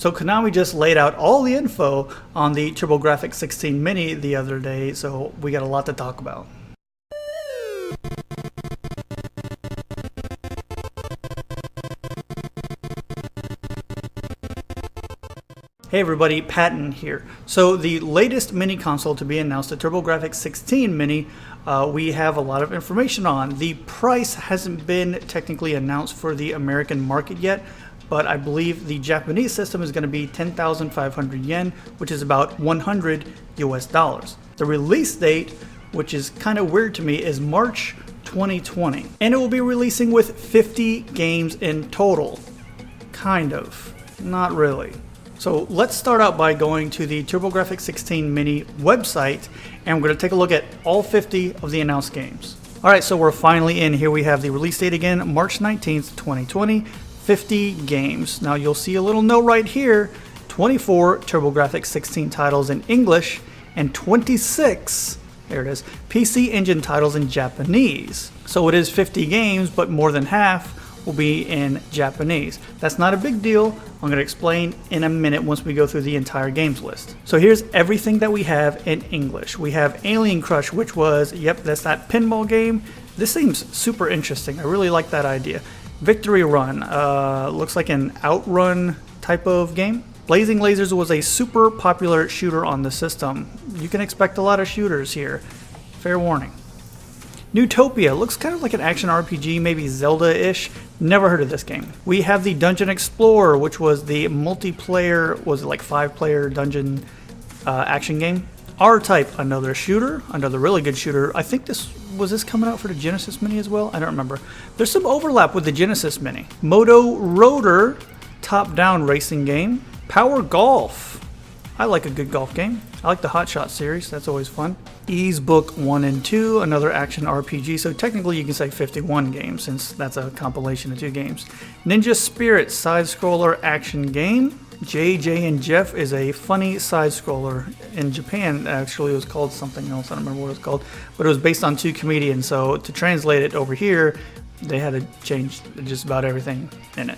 So Konami just laid out all the info on the Turbografix 16 Mini the other day, so we got a lot to talk about. Hey everybody, Patton here. So the latest mini console to be announced, the Turbografix 16 Mini, we have a lot of information on. The price hasn't been technically announced for the American market yet, but I believe the Japanese system is going to be 10,500 yen, which is about 100 US dollars. The release date, which is kind of weird to me, is March 2020. And it will be releasing with 50 games in total. Kind of. Not really. So let's start out by going to the Turbografix 16 Mini website, and we're going to take a look at all 50 of the announced games. Alright, so we're finally in. Here we have the release date again, March 19th, 2020, 50 games. Now you'll see a little note right here, 24 Turbografix 16 titles in English, and 26, there it is, PC Engine titles in Japanese. So it is 50 games, but more than half will be in Japanese. That's not a big deal. I'm going to explain in a minute once we go through the entire games list. So here's everything that we have in English. We have Alien Crush, which was, yep, that's that pinball game. This seems super interesting. I really like that idea. Victory Run, looks like an outrun type of game. Blazing Lasers was a super popular shooter on the system. You can expect a lot of shooters here. Fair warning. Newtopia looks kind of like an action RPG, maybe Zelda-ish. Never heard of this game. We have the Dungeon Explorer, which was the multiplayer, was it like 5-player dungeon action game. R-Type, another shooter, another really good shooter. I think this coming out for the Genesis Mini as well? I don't remember. There's some overlap with the Genesis Mini. Moto Rotor, top-down racing game. Power Golf. I like a good golf game. I like the Hot Shot series, that's always fun. Ease Book 1 and 2, another action RPG, so technically you can say 51 games since that's a compilation of 2 games. Ninja Spirit, side-scroller action game. JJ and Jeff is a funny side-scroller. In Japan, actually, it was called something else, I don't remember what it was called, but it was based on 2 comedians, so to translate it over here, they had to change just about everything in it.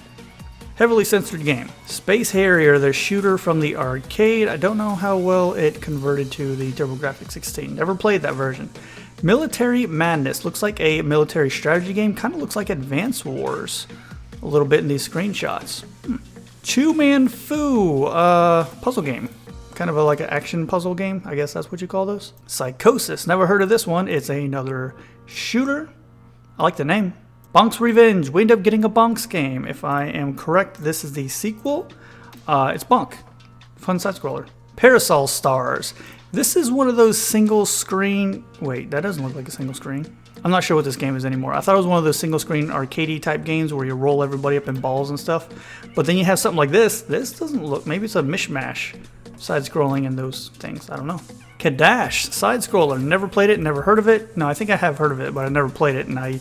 Heavily censored game. Space Harrier, the shooter from the arcade. I don't know how well it converted to the Turbografx 16. Never played that version. Military Madness. Looks like a military strategy game. Kind of looks like Advance Wars. A little bit in these screenshots. Chu Man Fu. Puzzle game. Kind of like an action puzzle game. I guess that's what you call those. Psychosis. Never heard of this one. It's another shooter. I like the name. Bonk's Revenge. We end up getting a Bonk's game. If I am correct, this is the sequel. It's Bonk. Fun side-scroller. Parasol Stars. This is one of those single screen... Wait, that doesn't look like a single screen. I'm not sure what this game is anymore. I thought it was one of those single screen arcadey type games where you roll everybody up in balls and stuff. But then you have something like this. This doesn't look... Maybe it's a mishmash. Side-scrolling and those things. I don't know. Kadash. Side-scroller. Never played it. Never heard of it. No, I think I have heard of it, but I never played it. And I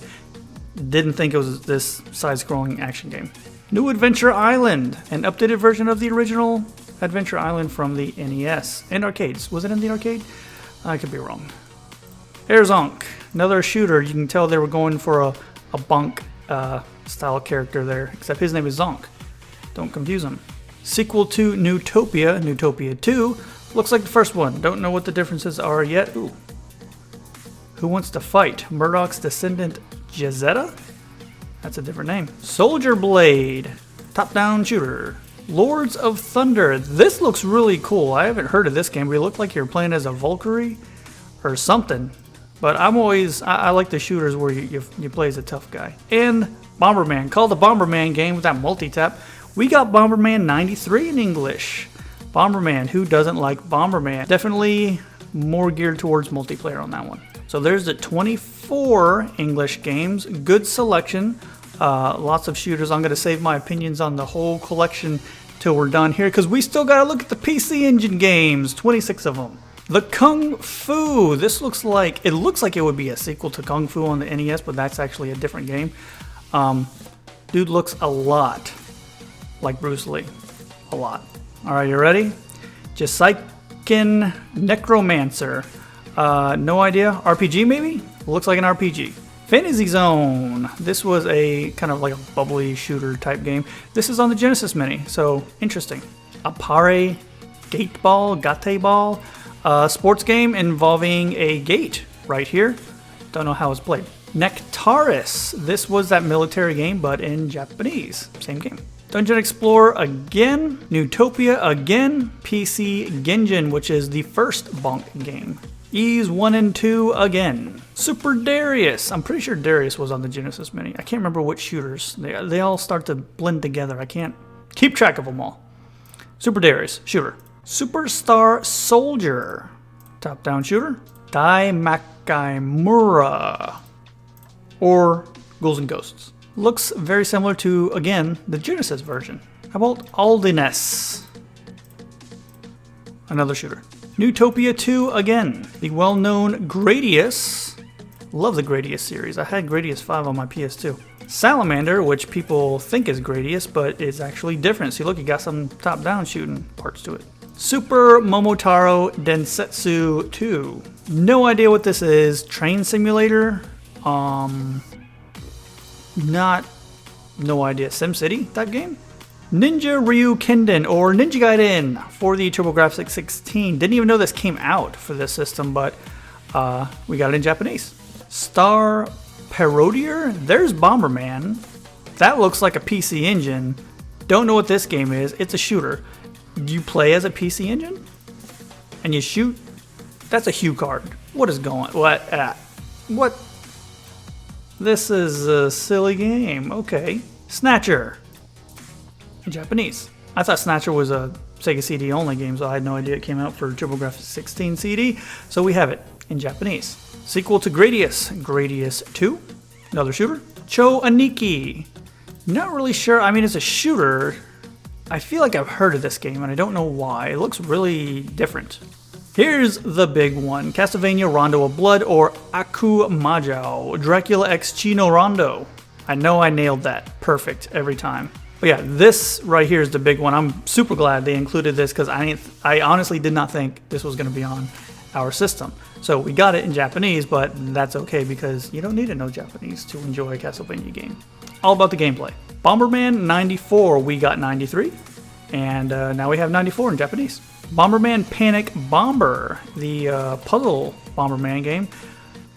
didn't think it was this side-scrolling action game. New Adventure Island, an updated version of the original Adventure Island from the NES and arcades. Was it in the arcade? I could be wrong. Air Zonk, another shooter. You can tell they were going for a Bonk style character there, except his name is Zonk. Don't confuse him. Sequel to Newtopia, Newtopia 2. Looks like the first one. Don't know what the differences are yet. Ooh. Who Wants to Fight? Murdoch's descendant Jazetta? That's a different name. Soldier Blade. Top-down shooter. Lords of Thunder. This looks really cool. I haven't heard of this game, but it looked like you're playing as a Valkyrie or something. But I like the shooters where you play as a tough guy. And Bomberman. Called the Bomberman game with that multi-tap. We got Bomberman 93 in English. Bomberman. Who doesn't like Bomberman? Definitely more geared towards multiplayer on that one. So there's the 24 English games. Good selection. Lots of shooters. I'm going to save my opinions on the whole collection till we're done here, because we still got to look at the PC Engine games. 26 of them. The Kung Fu. This looks like it would be a sequel to Kung Fu on the NES, but that's actually a different game. Dude looks a lot like Bruce Lee. A lot. All right, you ready? Jisaiken Necromancer. No idea. RPG maybe? Looks like an RPG. Fantasy Zone. This was a kind of like a bubbly shooter type game. This is on the Genesis Mini, so interesting. Apare Gate Ball, Gate Ball, sports game involving a gate right here. Don't know how it's played. Nectaris. This was that military game, but in Japanese. Same game. Dungeon Explorer again. Newtopia again. PC Genjin, which is the first Bonk game. Ys 1 and 2 again. Super Darius. I'm pretty sure Darius was on the Genesis Mini. I can't remember which shooters. They all start to blend together. I can't keep track of them all. Super Darius, shooter. Superstar Soldier, top-down shooter. Daimakimura, or Ghouls and Ghosts. Looks very similar to, again, the Genesis version. How about Aldiness? Another shooter. Newtopia 2 again. The well-known Gradius. Love the Gradius series. I had Gradius 5 on my PS2. Salamander, which people think is Gradius, but is actually different. See, look, you got some top-down shooting parts to it. Super Momotaro Densetsu 2. No idea what this is. Train simulator. No idea. SimCity type game? Ninja Ryu Kenden, or Ninja Gaiden, for the Turbografix 16. Didn't even know this came out for this system, but we got it in Japanese. Star Parodier? There's Bomberman. That looks like a PC Engine. Don't know what this game is. It's a shooter. You play as a PC Engine? And you shoot? That's a Hue card. What is going on? What? This is a silly game. Okay. Snatcher. In Japanese. I thought Snatcher was a Sega CD only game, so I had no idea it came out for Turbografix 16 CD. So we have it in Japanese. Sequel to Gradius. Gradius 2. Another shooter. Cho Aniki. Not really sure. I mean, it's a shooter. I feel like I've heard of this game, and I don't know why. It looks really different. Here's the big one. Castlevania Rondo of Blood, or Aku Majao. Dracula X Chino Rondo. I know I nailed that. Perfect every time. But yeah, this right here is the big one. I'm super glad they included this because I honestly did not think this was going to be on our system. So we got it in Japanese, but that's okay because you don't need to know Japanese to enjoy a Castlevania game. All about the gameplay. Bomberman 94, we got 93, and now we have 94 in Japanese. Bomberman Panic Bomber, the Puddle Bomberman game.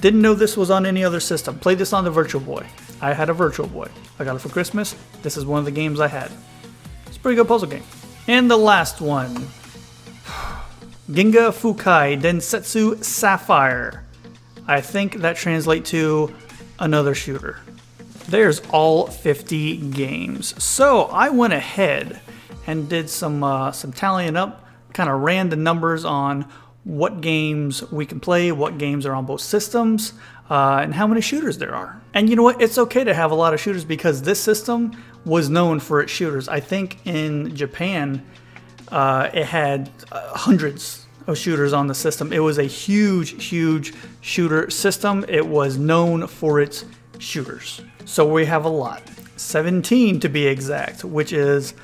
Didn't know this was on any other system. Played this on the Virtual Boy. I had a Virtual Boy. I got it for Christmas. This is one of the games I had. It's a pretty good puzzle game. And the last one. Ginga Fukai Densetsu Sapphire. I think that translates to another shooter. There's all 50 games. So I went ahead and did some tallying up, kind of ran the numbers on what games we can play, what games are on both systems, and how many shooters there are. And you know what? It's okay to have a lot of shooters because this system was known for its shooters. I think in Japan, it had hundreds of shooters on the system. It was a huge, huge shooter system. It was known for its shooters. So we have a lot. 17 to be exact, which is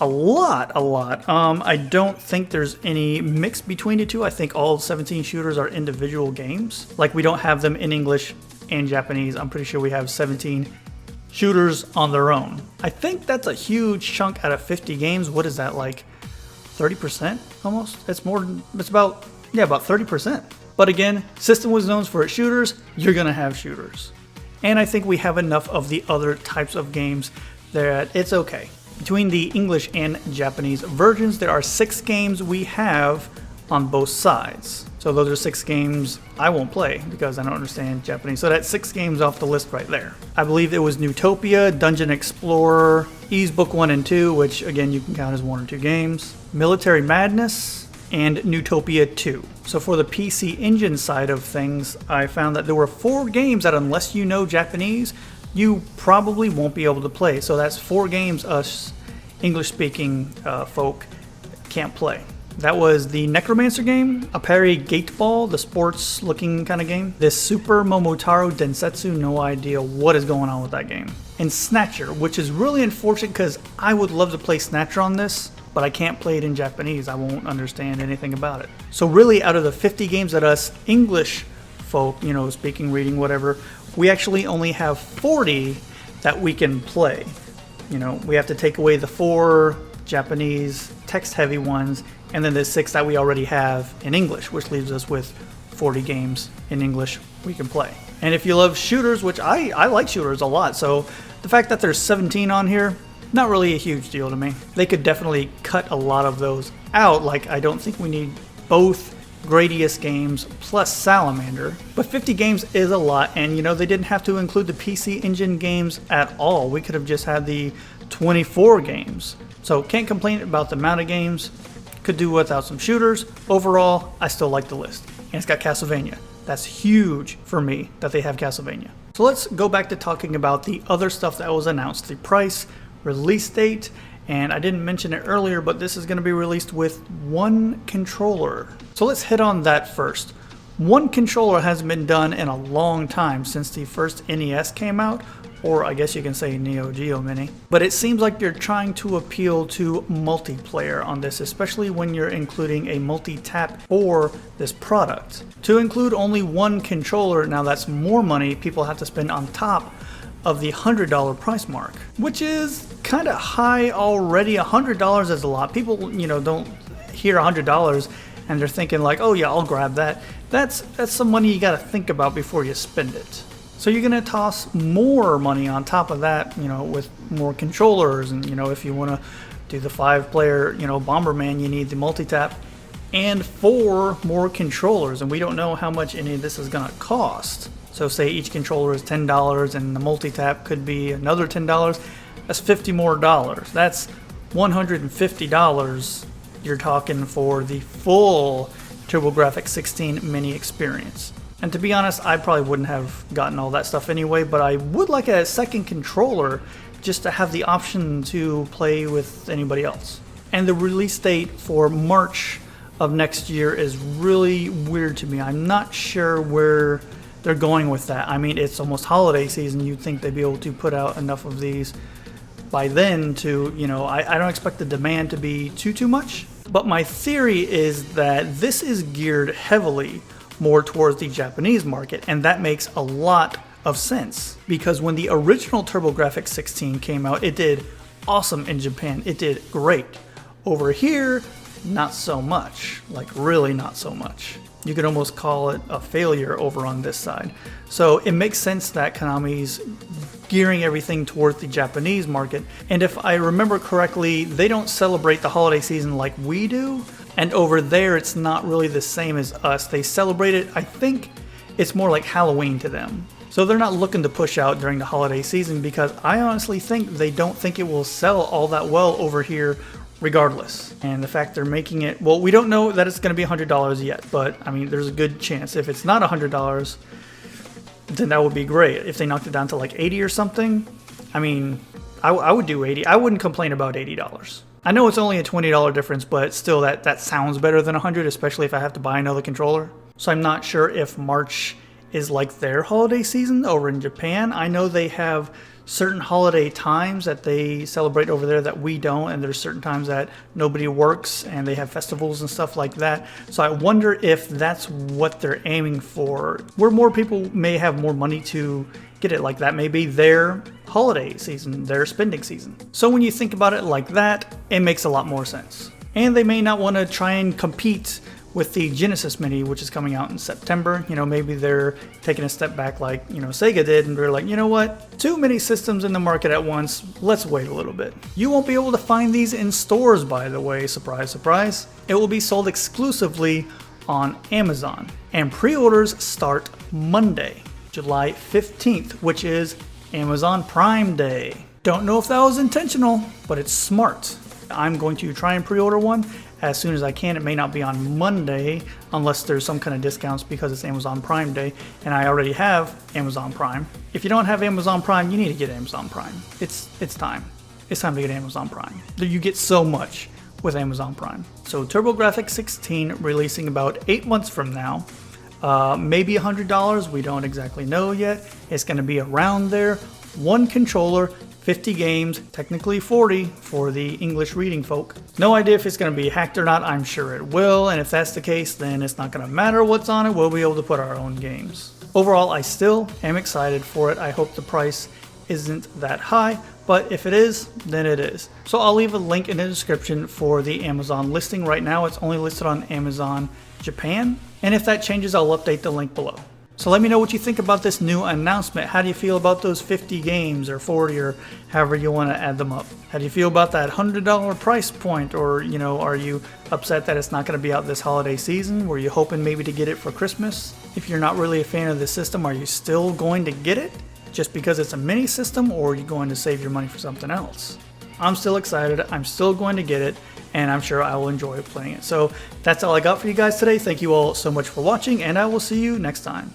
a lot. I don't think there's any mix between the two. I think all 17 shooters are individual games. Like we don't have them in English and Japanese. I'm pretty sure we have 17 shooters on their own. I think that's a huge chunk out of 50 games. What is that, like 30% almost? It's about 30%. But again, system was known for its shooters. You're gonna have shooters. And I think we have enough of the other types of games that it's okay. Between the English and Japanese versions, there are 6 games we have on both sides. So those are 6 games I won't play because I don't understand Japanese. So that's 6 games off the list right there. I believe it was Newtopia, Dungeon Explorer, Ys Book 1 and 2, which again you can count as 1 or 2 games, Military Madness, and Newtopia 2. So for the PC Engine side of things, I found that there were 4 games that unless you know Japanese, you probably won't be able to play. So that's 4 games us English-speaking folk can't play. That was the Necromancer game, Apare Gate Ball, the sports-looking kind of game. This Super Momotaro Densetsu, no idea what is going on with that game. And Snatcher, which is really unfortunate because I would love to play Snatcher on this, but I can't play it in Japanese. I won't understand anything about it. So really, out of the 50 games that us English folk, you know, speaking, reading, whatever, we actually only have 40 that we can play. You know, we have to take away the 4 Japanese text-heavy ones, and then the 6 that we already have in English, which leaves us with 40 games in English we can play. And if you love shooters, which I like shooters a lot, so the fact that there's 17 on here, not really a huge deal to me. They could definitely cut a lot of those out. Like, I don't think we need both Gradius games plus Salamander, but 50 games is a lot, and you know, they didn't have to include the PC Engine games at all. We could have just had the 24 games. So can't complain about the amount of games. Could do without some shooters. Overall, I still like the list. And it's got Castlevania. That's huge for me that they have Castlevania. So let's go back to talking about the other stuff that was announced. The price, release date, and I didn't mention it earlier, but this is going to be released with one controller. So let's hit on that first. One controller hasn't been done in a long time, since the first NES came out, or I guess you can say Neo Geo Mini. But it seems like you're trying to appeal to multiplayer on this, especially when you're including a multi-tap for this product. To include only one controller, now that's more money people have to spend on top of the $100 price mark, which is kind of high already. $100 is a lot. People, you know, don't hear $100 and they're thinking like, oh yeah, I'll grab that. That's some money you got to think about before you spend it. So you're gonna toss more money on top of that, you know, with more controllers, and you know, if you want to do the 5-player, you know, Bomberman, you need the multi-tap and 4 more controllers, and we don't know how much any of this is gonna cost. So say each controller is $10 and the multi-tap could be another $10. That's $50 more. That's $150 you're talking for the full Turbografx 16 Mini experience. And to be honest, I probably wouldn't have gotten all that stuff anyway, but I would like a second controller just to have the option to play with anybody else. And the release date for March of next year is really weird to me. I'm not sure where they're going with that. I mean, it's almost holiday season. You'd think they'd be able to put out enough of these by then to, you know, I don't expect the demand to be too much. But my theory is that this is geared heavily more towards the Japanese market, and that makes a lot of sense, because when the original Turbografx 16 came out, it did awesome in Japan. It did great. Over here, not so much. Like, really not so much. You could almost call it a failure over on this side. So it makes sense that Konami's gearing everything towards the Japanese market. And if I remember correctly, they don't celebrate the holiday season like we do. And over there, it's not really the same as us. They celebrate it, I think it's more like Halloween to them. So they're not looking to push out during the holiday season, because I honestly think they don't think it will sell all that well over here regardless. And the fact they're making it, well, we don't know that it's going to be $100 yet, but I mean, there's a good chance. If it's not $100, then that would be great. If they knocked it down to like 80 or something, I mean, I would do 80. I wouldn't complain about $80. I know it's only a $20 difference, but still that sounds better than 100, especially if I have to buy another controller. So I'm not sure if March is like their holiday season over in Japan. I know they have certain holiday times that they celebrate over there that we don't, and there's certain times that nobody works and they have festivals and stuff like that. So I wonder if that's what they're aiming for, where more people may have more money to get it. Like that may be their holiday season, their spending season. So when you think about it like that, it makes a lot more sense. And they may not want to try and compete with the Genesis Mini, which is coming out in September. You know, maybe they're taking a step back like, you know, Sega did, and they're like, you know what, too many systems in the market at once, let's wait a little bit. You won't be able to find these in stores, by the way, surprise, surprise. It will be sold exclusively on Amazon, and pre-orders start Monday, July 15th, which is Amazon Prime Day. Don't know if that was intentional, but it's smart. I'm going to try and pre-order one as soon as I can. It may not be on Monday unless there's some kind of discounts because it's Amazon Prime Day, and I already have Amazon Prime. If you don't have Amazon Prime, you need to get Amazon Prime. It's time. It's time to get Amazon Prime. You get so much with Amazon Prime. So Turbografx 16 releasing about 8 months from now. Maybe $100, we don't exactly know yet. It's going to be around there. One controller, 50 games, technically 40 for the English reading folk. No idea if it's going to be hacked or not. I'm sure it will, and if that's the case, then it's not going to matter what's on it. We'll be able to put our own games. Overall, I still am excited for it. I hope the price isn't that high, but if it is, then it is. So I'll leave a link in the description for the Amazon listing. Right now it's only listed on Amazon Japan, and if that changes, I'll update the link below. So let me know what you think about this new announcement. How do you feel about those 50 games or 40 or however you want to add them up? How do you feel about that $100 price point? Or, you know, are you upset that it's not going to be out this holiday season? Were you hoping maybe to get it for Christmas? If you're not really a fan of the system, are you still going to get it just because it's a mini system, or are you going to save your money for something else? I'm still excited. I'm still going to get it, and I'm sure I will enjoy playing it. So that's all I got for you guys today. Thank you all so much for watching, and I will see you next time.